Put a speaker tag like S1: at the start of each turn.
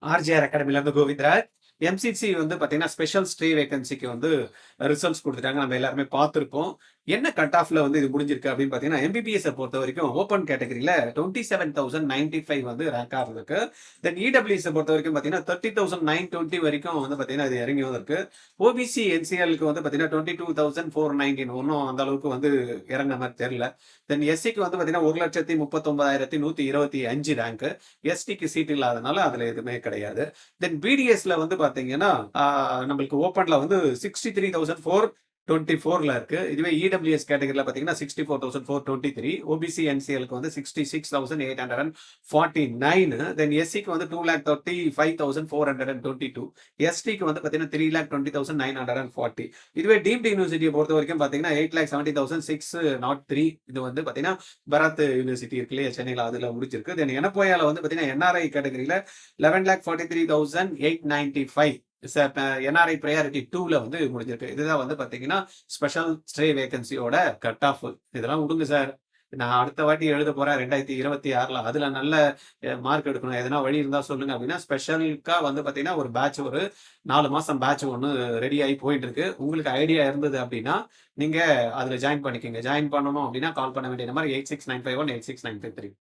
S1: RGR அகாடமிலேருந்து Govindaraj. MCC வந்து பார்த்தீங்கன்னா, special stay வேக்கன்சிக்கு வந்து ரிசல்ட்ஸ் குடுத்துட்டாங்க. நம்ம எல்லாருமே பார்த்திருப்போம். என்ன கட் ஆஃப்ல வந்து இது முடிஞ்சிருக்கு அப்படின்னு பார்த்தீங்கன்னா, எம்பிபிஎஸ்ஸ பொறுத்தவரைக்கும் ஓப்பன் கேட்டகரியில 27,095 வந்து ரேங்க்கா இருந்திருக்கு. தென் இடபிள்யூஎஸ்ஸ பொறுத்தவரைக்கும் பார்த்தீங்கன்னா, 30,920 வரைக்கும் வந்து பார்த்தீங்கன்னா, இது இறங்கி வந்திருக்கு. ஓபிசி, என்சிஎல்க்கு வந்து பார்த்தீங்கன்னா, 22,419 ஒண்ணும் அந்த அளவுக்கு வந்து இறங்குன மாரி தெரியல. தென் எஸ்சிக்கு வந்து பார்த்தீங்கன்னா, 1,39,125 ரேங்க். எஸ்டிக்கு சீட் இல்லாதனால அதுல எதுவுமே கிடையாது. தென் பிடிஎஸ்ல வந்து பாத்தீங்கன்னா நம்மளுக்கு ஓப்பன்ல வந்து 63,424ல இருக்கு. இதுவே இடபிள்யூஎஸ் கேட்டகரியில பாத்தீங்கன்னா 64,423. ஓபிசி என்சிஎலுக்கு வந்து 66,849. தென் எஸ்சிக்கு வந்து 2,35,422. எஸ்டிக்கு வந்து பாத்தீங்கன்னா 3,20,940. இதுவே டீம்டு யூனிவர்சிட்டியை பொறுத்த வரைக்கும் பாத்தீங்கன்னா 8,70,603. இது வந்து பாத்தீங்கன்னா பரத் யூனிவர்சிட்டி இருக்கு இல்லையா சென்னையில, அதுல முடிச்சிருக்கு. தென் எனப்போயால வந்து பாத்தீங்கன்னா என்ஆர்ஐ கேட்டகரியில 11,43,895 என்ஆர்ஐ ப்ரையாரிட்டி 2ல வந்து முடிஞ்சிருக்கு. இதுதான் வந்து பாத்தீங்கன்னா ஸ்பெஷல் ஸ்டே வேகன்சியோட கட் ஆஃப். இதெல்லாம் விடுங்க சார். நான் அடுத்த வாட்டி எழுத போறேன் 2026ல. அதுல நல்ல மார்க் எடுக்கணும். எதனா வழி இருந்தா சொல்லுங்க அப்படின்னா, ஸ்பெஷலுக்கா வந்து பாத்தீங்கன்னா ஒரு பேட்ச், ஒரு 4 மாசம் பேட்ச் ஒண்ணு ரெடி ஆகி போயிட்டு இருக்கு. உங்களுக்கு ஐடியா இருந்தது அப்படின்னா, நீங்க அதுல ஜாயின் பண்ணிக்கங்க. ஜாயின் பண்ணணும் அப்படின்னா கால் பண்ண வேண்டிய நம்பர் 8695186953.